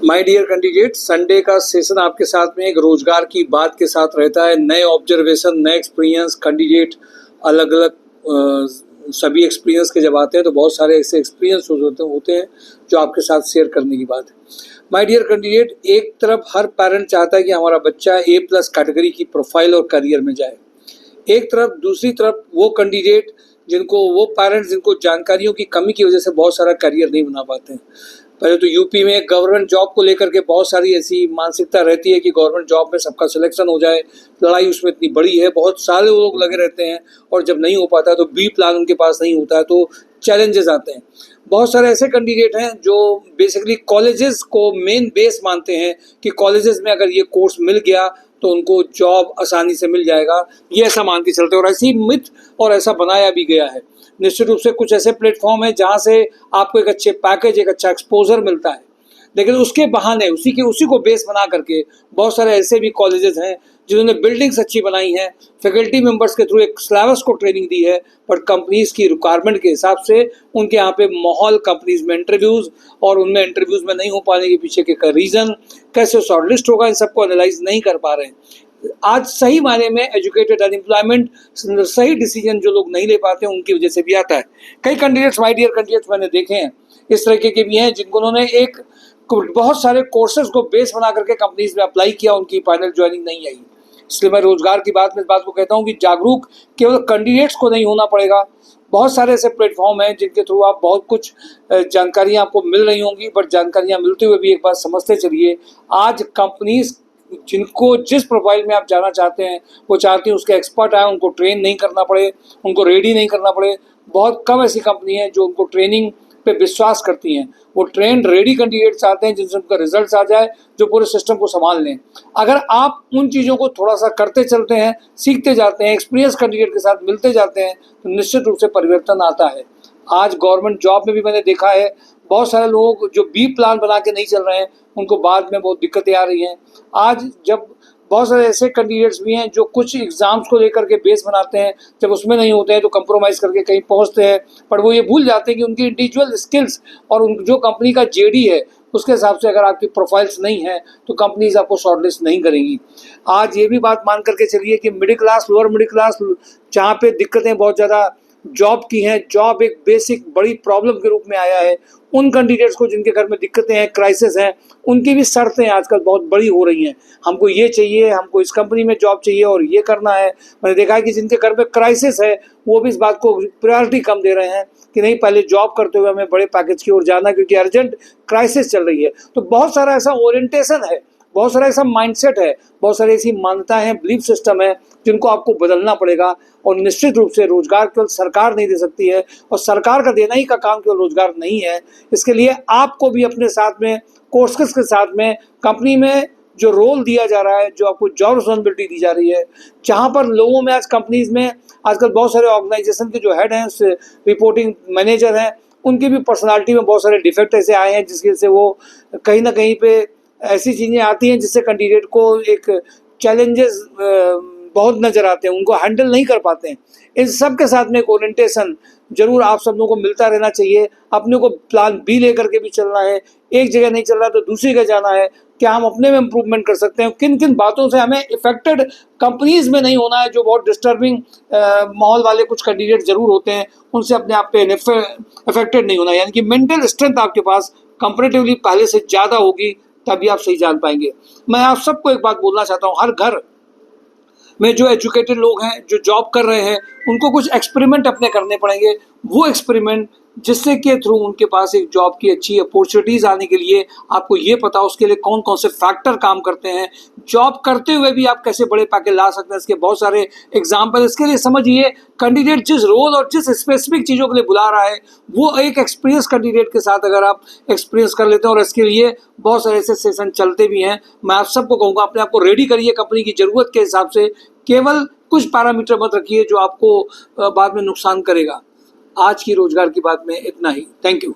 My dear candidate, Sunday का session आपके साथ में एक रोजगार की बात के साथ रहता है। नए ऑब्जर्वेशन, नए एक्सपीरियंस, कैंडिडेट अलग अलग सभी एक्सपीरियंस के जब आते हैं तो बहुत सारे ऐसे एक्सपीरियंस होते हैं जो आपके साथ शेयर करने की बात है। माय डियर कैंडिडेट, एक तरफ हर पेरेंट चाहता है कि हमारा बच्चा A+ कैटेगरी की प्रोफाइल और करियर में जाए। एक तरफ दूसरी तरफ वो कैंडिडेट वो पेरेंट्स जिनको जानकारियों की कमी की वजह से बहुत सारा करियर नहीं बना पाते हैं। पहले तो यूपी में गवर्नमेंट जॉब को लेकर के बहुत सारी ऐसी मानसिकता रहती है कि गवर्नमेंट जॉब में सबका सिलेक्शन हो जाए, लड़ाई उसमें इतनी बड़ी है, बहुत सारे लोग लगे रहते हैं और जब नहीं हो पाता है तो बी प्लान उनके पास नहीं होता है तो चैलेंजेस आते हैं। बहुत सारे ऐसे कैंडिडेट हैं जो बेसिकली कॉलेजेस को मेन बेस मानते हैं कि कॉलेजेस में अगर ये कोर्स मिल गया तो उनको जॉब आसानी से मिल जाएगा, ये ऐसा मान के चलते हैं और ऐसी मिथ और ऐसा बनाया भी गया है। निश्चित रूप से कुछ ऐसे प्लेटफॉर्म है जहाँ से आपको एक अच्छे पैकेज, एक अच्छा एक्सपोजर मिलता है, लेकिन उसके बहाने उसी को बेस बना करके बहुत सारे ऐसे भी कॉलेजेस हैं जिन्होंने बिल्डिंग्स अच्छी बनाई हैं, फैकल्टी मेंबर्स के थ्रू एक सिलेबस को ट्रेनिंग दी है, पर कंपनीज की रिक्वायरमेंट के हिसाब से उनके यहाँ पे माहौल, कंपनीज में इंटरव्यूज़ और उनमें इंटरव्यूज़ में नहीं हो पाने के पीछे के रीज़न, कैसे शॉर्टलिस्ट होगा, इन सबको एनालाइज नहीं कर पा रहे हैं। आज सही मायने में एजुकेटेड अनएम्प्लॉयमेंट, सही डिसीजन जो लोग नहीं ले पाते हैं उनकी वजह से भी आता है। कई कैंडिडेट्स, माय डियर कैंडिडेट्स, मैंने देखे हैं इस तरीके के भी हैं जिन्होंने एक बहुत सारे कोर्सेज को बेस बना करके कंपनीज में अप्लाई किया, उनकी फाइनल ज्वाइनिंग नहीं आई। इसलिए मैं रोजगार की बात में इस बात को कहता हूँ कि जागरूक केवल कैंडिडेट्स को नहीं होना पड़ेगा। बहुत सारे ऐसे प्लेटफॉर्म हैं जिनके थ्रू आप बहुत कुछ जानकारियाँ आपको मिल रही होंगी, बट जानकारियाँ मिलते हुए भी एक बात समझते चलिए, आज कंपनीज जिनको जिस प्रोफाइल में आप जाना चाहते हैं वो चाहती हैं उसके एक्सपर्ट आए, उनको ट्रेन नहीं करना पड़े, उनको रेडी नहीं करना पड़े। बहुत कम ऐसी कंपनी है जो उनको ट्रेनिंग पे विश्वास करती हैं। वो ट्रेंड रेडी कैंडिडेट चाहते हैं जिनसे उनका रिजल्ट आ जाए, जो पूरे सिस्टम को संभाल लें। अगर आप उन चीज़ों को थोड़ा सा करते चलते हैं, सीखते जाते हैं, एक्सपीरियंस कैंडिडेट के साथ मिलते जाते हैं तो निश्चित रूप से परिवर्तन आता है। आज गवर्नमेंट जॉब में भी मैंने देखा है बहुत सारे लोग जो बी प्लान बना के नहीं चल रहे हैं उनको बाद में बहुत दिक्कतें आ रही हैं। आज जब बहुत सारे ऐसे कैंडिडेट्स भी हैं जो कुछ एग्ज़ाम्स को लेकर के बेस बनाते हैं, जब उसमें नहीं होते हैं तो कंप्रोमाइज़ करके कहीं पहुंचते हैं, पर वो ये भूल जाते हैं कि उनकी इंडिविजुअल स्किल्स और उन जो कंपनी का जेडी है उसके हिसाब से अगर आपकी प्रोफाइल्स नहीं है तो कंपनीज आपको शॉर्टलिस्ट नहीं करेंगी। आज ये भी बात मान करके चलिए कि middle class, lower middle class, जहाँ पे दिक्कतें बहुत ज़्यादा जॉब की हैं, जॉब एक बेसिक बड़ी प्रॉब्लम के रूप में आया है, उन कैंडिडेट्स को जिनके घर में दिक्कतें हैं, क्राइसिस हैं, उनकी भी शर्तें आजकल बहुत बड़ी हो रही हैं। हमको ये चाहिए, हमको इस कंपनी में जॉब चाहिए और ये करना है। मैंने देखा है कि जिनके घर में क्राइसिस है वो भी इस बात को प्रायोरिटी कम दे रहे हैं कि नहीं, पहले जॉब करते हुए हमें बड़े पैकेज की ओर जाना क्योंकि अर्जेंट क्राइसिस चल रही है। तो बहुत सारा ऐसा ओरिएंटेशन है, बहुत सारा ऐसा माइंडसेट है, बहुत सारी ऐसी मान्यताएं हैं, बिलीफ सिस्टम है जिनको आपको बदलना पड़ेगा। और निश्चित रूप से रोजगार केवल सरकार नहीं दे सकती है और सरकार का देना ही का काम केवल रोजगार नहीं है। इसके लिए आपको भी अपने साथ में कोर्सेस के साथ में कंपनी में जो रोल दिया जा रहा है, जो आपको जॉब रिस्पॉन्सिबिलिटी दी जा रही है, जहाँ पर लोगों में आज कंपनीज में आजकल बहुत सारे ऑर्गेनाइजेशन के जो हेड हैं, रिपोर्टिंग मैनेजर हैं, उनकी भी पर्सनालिटी में बहुत सारे डिफेक्ट ऐसे आए हैं जिसकी वजह से वो कहीं ना कहीं पे ऐसी चीज़ें आती हैं जिससे कैंडिडेट को एक चैलेंजेस बहुत नज़र आते हैं, उनको हैंडल नहीं कर पाते हैं। इन सब के साथ में एक ओरिएंटेशन जरूर आप सब लोगों को मिलता रहना चाहिए। अपने को प्लान बी लेकर के भी चलना है, एक जगह नहीं चल रहा तो दूसरी जगह जाना है। क्या हम अपने में इम्प्रूवमेंट कर सकते हैं, किन किन बातों से हमें इफेक्टेड कंपनीज में नहीं होना है, जो बहुत डिस्टर्बिंग माहौल वाले कुछ कैंडिडेट जरूर होते हैं, उनसे अपने आप पे इफेक्टेड नहीं होना। यानी कि मेंटल स्ट्रेंथ आपके पास कंपेरेटिवली पहले से ज़्यादा होगी, तभी आप सही जान पाएंगे। मैं आप सबको एक बात बोलना चाहता हूँ, हर घर में जो एजुकेटेड लोग हैं, जो जॉब कर रहे हैं, उनको कुछ एक्सपेरिमेंट अपने करने पड़ेंगे। वो एक्सपेरिमेंट जिससे के थ्रू उनके पास एक जॉब की अच्छी अपॉर्चुनिटीज़ आने के लिए आपको ये पता उसके लिए कौन कौन से फैक्टर काम करते हैं, जॉब करते हुए भी आप कैसे बड़े पैकेज ला सकते हैं, इसके बहुत सारे एग्जाम्पल। इसके लिए समझिए कैंडिडेट जिस रोल और जिस स्पेसिफिक चीज़ों के लिए बुला रहा है वो एक एक्सपीरियंस कैंडिडेट के साथ अगर आप एक्सपीरियंस कर लेते हैं, और इसके लिए बहुत सारे ऐसे सेशन चलते भी हैं। मैं आप सबको कहूँगा अपने आप को रेडी करिए कंपनी की ज़रूरत के हिसाब से, केवल कुछ पैरामीटर मत रखिए जो आपको बाद में नुकसान करेगा। आज की रोजगार की बात में इतना ही। Thank you.